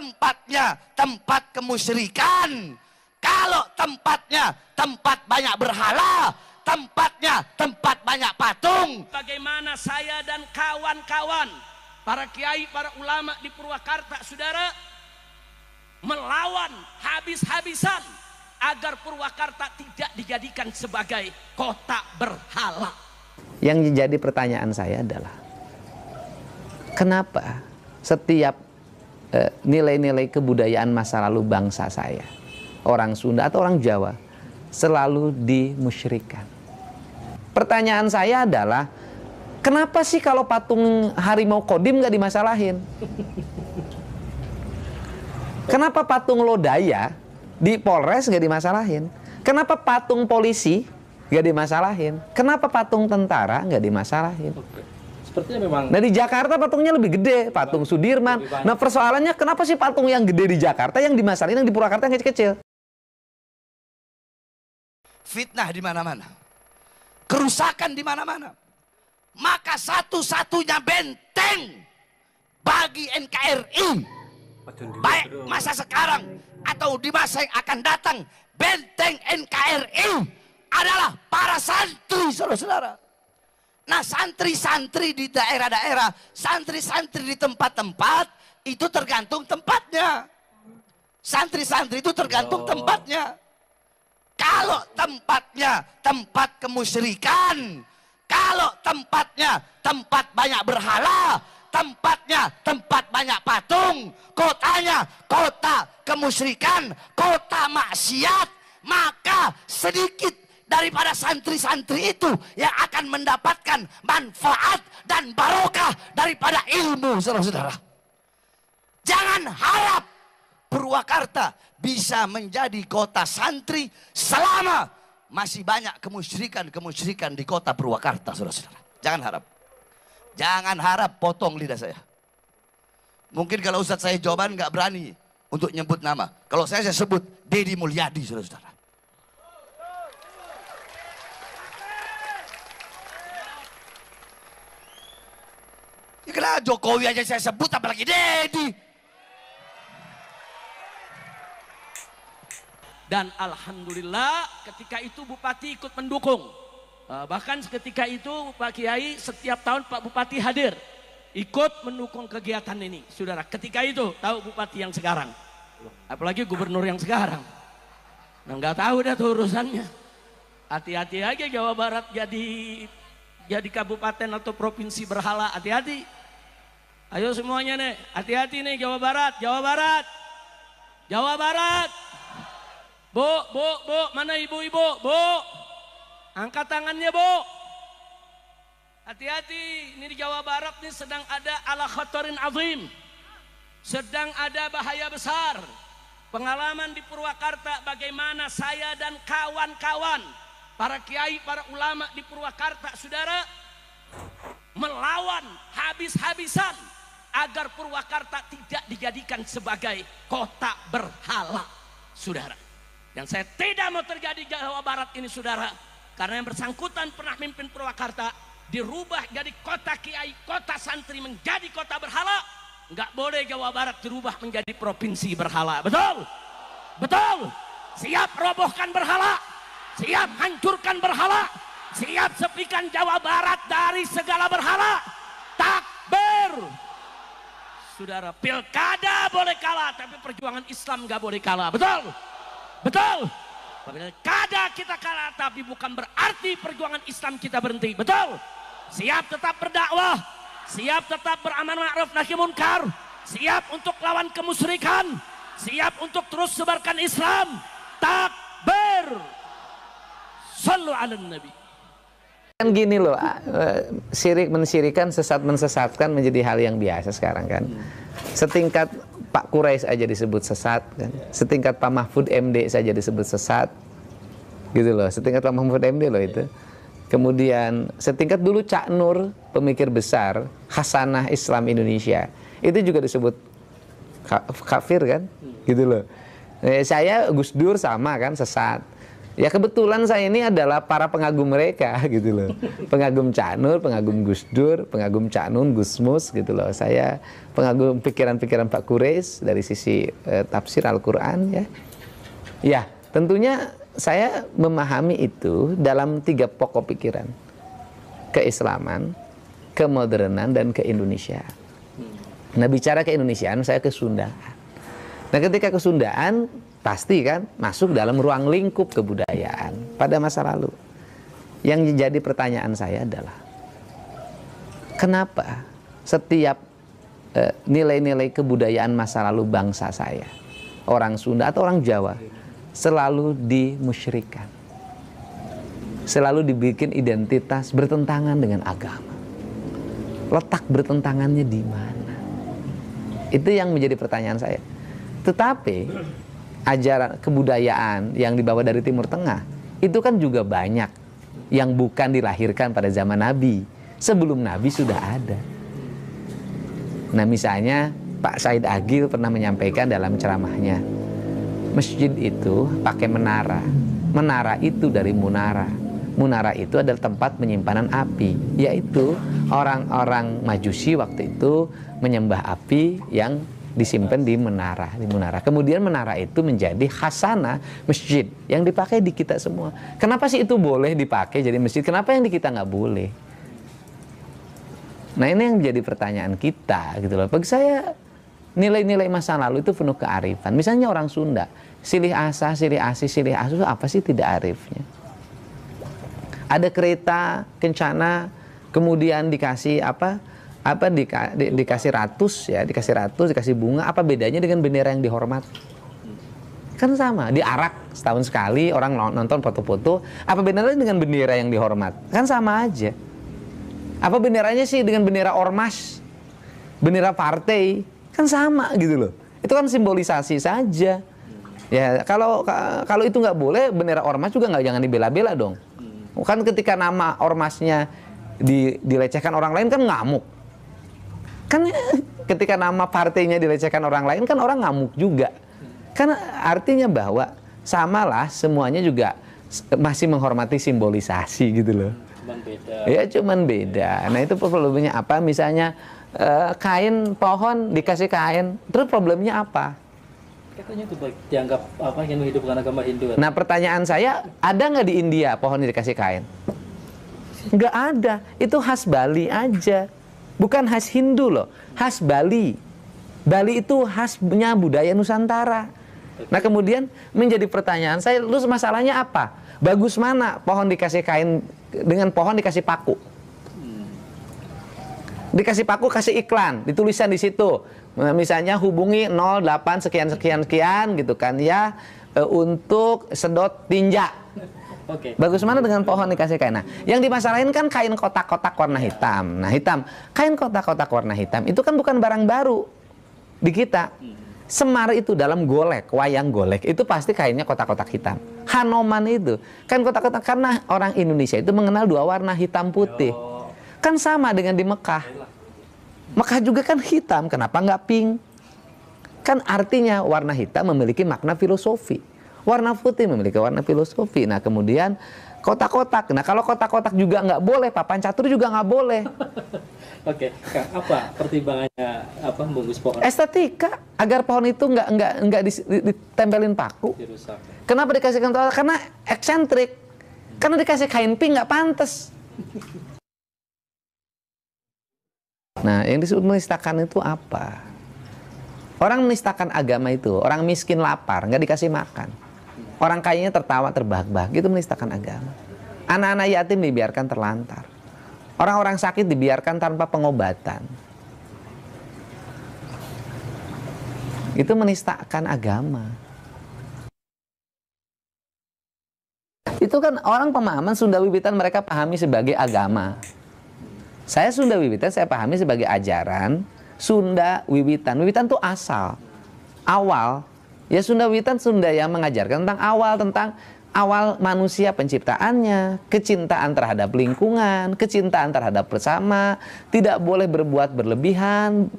tempatnya tempat kemusyrikan, kalau tempatnya tempat banyak berhala, tempatnya tempat banyak patung. Bagaimana saya dan kawan-kawan, para kiai, para ulama di Purwakarta, saudara, melawan habis-habisan agar Purwakarta tidak dijadikan sebagai kota berhala. Yang jadi pertanyaan saya adalah, kenapa setiap nilai-nilai kebudayaan masa lalu bangsa saya, orang Sunda atau orang Jawa, selalu dimusyrikan? Pertanyaan saya adalah, kenapa sih kalau patung harimau Kodim nggak dimasalahin? Kenapa patung Lodaya di Polres nggak dimasalahin? Kenapa patung polisi nggak dimasalahin? Kenapa patung tentara nggak dimasalahin? Sepertinya memang. Nah di Jakarta patungnya lebih gede, patung Sudirman. Nah persoalannya kenapa sih patung yang gede di Jakarta yang dimasalahin, yang di Purwakarta yang kecil-kecil? Fitnah di mana-mana, kerusakan di mana-mana. Maka satu-satunya benteng bagi NKRI, baik masa sekarang atau di masa yang akan datang, benteng NKRI adalah para santri, saudara-saudara. Nah, santri-santri di daerah-daerah, santri-santri di tempat-tempat, itu tergantung tempatnya. Santri-santri itu tergantung tempatnya. Kalau tempatnya tempat kemusyrikan, kalau tempatnya tempat banyak berhala, tempatnya tempat banyak patung, kotanya kota kemusyrikan, kota maksiat, maka sedikit daripada santri-santri itu yang akan mendapatkan manfaat dan barokah daripada ilmu, saudara-saudara. Jangan harap Purwakarta bisa menjadi kota santri selama masih banyak kemusyrikan di kota Purwakarta, saudara-saudara. Jangan harap. Jangan harap, potong lidah saya. Mungkin kalau Ustadz saya jawaban nggak berani untuk nyebut nama. Kalau saya sebut Deddy Mulyadi, saudara-saudara. Ya kenapa Jokowi aja saya sebut, apalagi Deddy. Dan alhamdulillah ketika itu Bupati ikut mendukung. Bahkan ketika itu Pak Kiai setiap tahun Pak Bupati hadir, ikut mendukung kegiatan ini, saudara. Ketika itu tahu Bupati yang sekarang, apalagi Gubernur yang sekarang. Nah, nggak tahu dah tuh urusannya. Hati-hati aja Jawa Barat jadi kabupaten atau provinsi berhala, hati-hati. Ayo semuanya nih, hati-hati nih Jawa Barat, Jawa Barat, Jawa Barat. Bu, mana ibu-ibu? Bu, angkat tangannya bu. Hati-hati, ini di Jawa Barat nih sedang ada ala khatarin azim. Sedang ada bahaya besar. Pengalaman di Purwakarta bagaimana saya dan kawan-kawan, para kiai, para ulama di Purwakarta, saudara, melawan habis-habisan agar Purwakarta tidak dijadikan sebagai kota berhala, saudara. Dan saya tidak mau terjadi Jawa Barat ini, saudara, karena yang bersangkutan pernah mimpin Purwakarta dirubah jadi kota kiai, kota santri, menjadi kota berhala. Nggak boleh Jawa Barat dirubah menjadi provinsi berhala. Betul? Betul? Siap robohkan berhala, siap hancurkan berhala, siap sepikan Jawa Barat dari segala berhala. Takbir. Saudara, pilkada boleh kalah, tapi perjuangan Islam nggak boleh kalah. Betul? Betul? Pilkada kita kalah, tapi bukan berarti perjuangan Islam kita berhenti. Betul? Siap tetap berdakwah, siap tetap beramal ma'ruf nahi munkar, siap untuk lawan kemusyrikan, siap untuk terus sebarkan Islam. Takbir. Sallu ala Nabi. Kan gini loh, syirik mensyirikan, sesat mensesatkan menjadi hal yang biasa sekarang kan. Setingkat Pak Quraisy aja disebut sesat kan? Setingkat Pak Mahfud MD saja disebut sesat gitu loh, setingkat Pak Mahfud MD loh itu. Kemudian setingkat dulu Cak Nur, pemikir besar Hasanah Islam Indonesia, itu juga disebut kafir kan gitu loh. Saya Gus Dur sama kan, sesat. Ya kebetulan saya ini adalah para pengagum mereka gitu loh. Pengagum Cak Nur, pengagum Gus Dur, pengagum Cak Nun, Gus Mus gitu loh. Saya pengagum pikiran-pikiran Pak Quraisy dari sisi tafsir Al-Qur'an ya. Ya, tentunya saya memahami itu dalam 3 pokok pikiran. Keislaman, kemodernan, dan keindonesiaan. Nah, bicara keindonesiaan, saya ke Sundaan. Nah, ketika ke Sundaan, pasti kan masuk dalam ruang lingkup kebudayaan pada masa lalu. Yang jadi pertanyaan saya adalah, kenapa setiap nilai-nilai kebudayaan masa lalu bangsa saya, orang Sunda atau orang Jawa, selalu dimusyrikan, selalu dibikin identitas bertentangan dengan agama? Letak bertentangannya di mana? Itu yang menjadi pertanyaan saya. Tetapi ajaran kebudayaan yang dibawa dari Timur Tengah itu kan juga banyak yang bukan dilahirkan pada zaman Nabi. Sebelum Nabi sudah ada. Nah, misalnya Pak Said Agil pernah menyampaikan dalam ceramahnya, masjid itu pakai menara. Menara itu dari munara. Munara itu adalah tempat penyimpanan api, yaitu orang-orang Majusi waktu itu menyembah api yang disimpan di menara, Kemudian menara itu menjadi khasanah masjid yang dipakai di kita semua. Kenapa sih itu boleh dipakai jadi masjid? Kenapa yang di kita nggak boleh? Nah, ini yang menjadi pertanyaan kita gitu loh. Bagi saya nilai-nilai masa lalu itu penuh kearifan. Misalnya orang Sunda, silih asa, silih asi, silih asu, apa sih tidak arifnya? Ada kereta kencana, kemudian dikasih dikasih ratus ya, dikasih bunga, apa bedanya dengan bendera yang dihormat? Kan sama, diarak setahun sekali, orang nonton foto-foto, apa bedanya dengan bendera yang dihormat? Kan sama aja. Apa benderanya sih dengan bendera ormas, bendera partai? Kan sama gitu loh. Itu kan simbolisasi saja. Ya, kalau itu nggak boleh, bendera ormas juga jangan dibela-bela dong. Kan ketika nama ormasnya dilecehkan orang lain kan ngamuk. Kan ketika nama partainya dilecehkan orang lain kan orang ngamuk juga. Kan artinya bahwa samalah semuanya juga masih menghormati simbolisasi gitu loh. Cuman beda. Ya cuman beda. Nah, itu problemnya apa? Misalnya kain pohon dikasih kain, terus problemnya apa? Katanya itu baik dianggap yang menghidupkan agama Hindu. Nah, pertanyaan saya, ada nggak di India pohon dikasih kain? Nggak ada. Itu khas Bali aja. Bukan khas Hindu loh, khas Bali. Bali itu khasnya budaya Nusantara. Nah, kemudian menjadi pertanyaan saya, lu masalahnya apa? Bagus mana pohon dikasih kain dengan pohon dikasih paku? Dikasih paku, kasih iklan, ditulisan di situ. Misalnya hubungi 08 sekian gitu kan ya, untuk sedot tinja. Oke. Bagus mana dengan pohon dikasih kain? Nah, yang dimasalahin kan kain kotak-kotak warna hitam. Nah, kain kotak-kotak warna hitam itu kan bukan barang baru di kita. Semar itu dalam golek, wayang golek itu pasti kainnya kotak-kotak hitam. Hanoman itu kan kotak-kotak, karena orang Indonesia itu mengenal 2 warna hitam putih. Kan sama dengan di Mekah. Mekah juga kan hitam, kenapa nggak pink? Kan artinya warna hitam memiliki makna filosofi. Warna putih memiliki warna filosofi. Nah, kemudian kotak-kotak. Nah, kalau kotak-kotak juga nggak boleh, papan catur juga nggak boleh. Oke, Kang, apa pertimbangannya membungkus pohon? Estetika, agar pohon itu nggak ditempelin paku. Dirusak. Kenapa dikasih kain? Karena eksentrik. Karena dikasih kain pink nggak pantas. Nah, yang disebut menistakan itu apa? Orang menistakan agama itu, orang miskin lapar, nggak dikasih makan. Orang kayanya tertawa terbahak-bahak, itu menistakan agama. Anak-anak yatim dibiarkan terlantar. Orang-orang sakit dibiarkan tanpa pengobatan. Itu menistakan agama. Itu kan orang pemahaman Sunda Wiwitan mereka pahami sebagai agama. Saya Sunda Wiwitan saya pahami sebagai ajaran Sunda Wiwitan. Wiwitan itu asal, awal. Ya Sunda Wiwitan Sunda yang mengajarkan tentang awal manusia penciptaannya, kecintaan terhadap lingkungan, kecintaan terhadap bersama, tidak boleh berbuat berlebihan,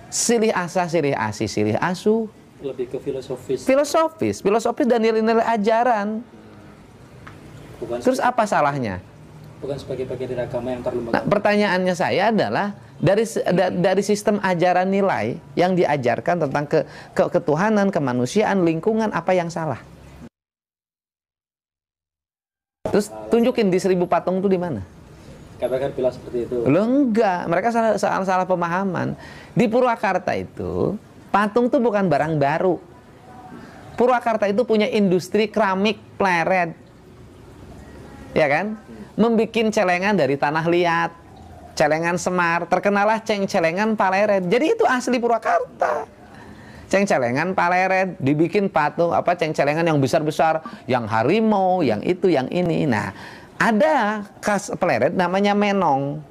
silih asa, silih asi, silih asu. Lebih ke filosofis. Filosofis dan nilai-nilai ajaran. Terus apa salahnya? Bukan sebagai bagian dari agama yang terlembaga. Nah, pertanyaannya saya adalah dari sistem ajaran nilai yang diajarkan tentang ketuhanan, kemanusiaan, lingkungan, apa yang salah? Terus tunjukin di 1000 patung itu di mana? Katakan bilang seperti itu. Loh enggak, mereka salah pemahaman. Di Purwakarta itu patung itu bukan barang baru. Purwakarta itu punya industri keramik pleret, ya kan? Membikin celengan dari tanah liat, celengan semar, terkenalah celengan Paleret. Jadi itu asli Purwakarta. Celengan Paleret, dibikin patung celengan yang besar-besar, yang harimau, yang itu, yang ini. Nah, ada khas Paleret namanya menong.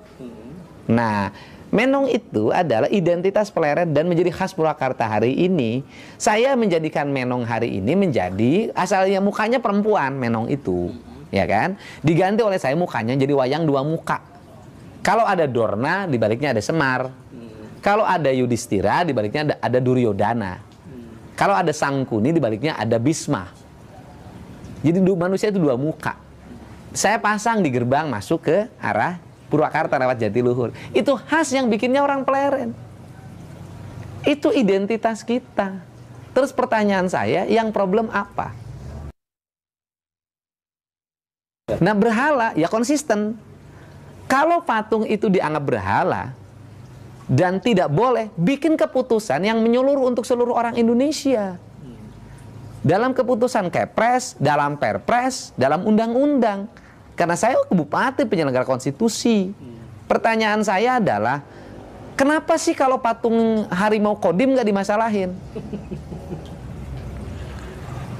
Nah, menong itu adalah identitas Paleret dan menjadi khas Purwakarta hari ini. Saya menjadikan menong hari ini menjadi asalnya mukanya perempuan, menong itu. Ya kan, diganti oleh saya mukanya jadi wayang 2 muka. Kalau ada Dorna, di baliknya ada Semar. Kalau ada Yudhistira, di baliknya ada Duryodhana. Kalau ada Sangkuni, di baliknya ada Bisma. Jadi manusia itu 2 muka. Saya pasang di gerbang masuk ke arah Purwakarta lewat Jatiluhur. Itu khas yang bikinnya orang Pleret. Itu identitas kita. Terus pertanyaan saya, yang problem apa? Nah, berhala ya konsisten. Kalau patung itu dianggap berhala dan tidak boleh, bikin keputusan yang menyeluruh untuk seluruh orang Indonesia. Dalam keputusan Kepres, dalam Perpres, dalam undang-undang. Karena saya bupati penyelenggara konstitusi. Pertanyaan saya adalah, kenapa sih kalau patung harimau Kodim nggak dimasalahin?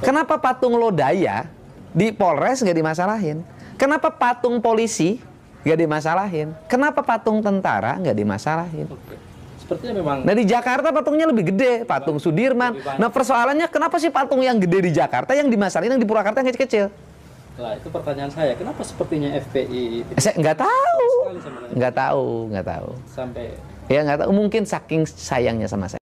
Kenapa patung Lodaya di Polres nggak dimasalahin? Kenapa patung polisi nggak dimasalahin? Kenapa patung tentara nggak dimasalahin? Sepertinya memang. Nah, di Jakarta patungnya lebih gede, patung Sudirman. Nah, persoalannya kenapa sih patung yang gede di Jakarta yang dimasalahin, yang di Purwakarta yang kecil-kecil? Nah, itu pertanyaan saya. Kenapa sepertinya FPI? Saya nggak tahu. Sampai. Ya nggak tahu. Mungkin saking sayangnya sama saya.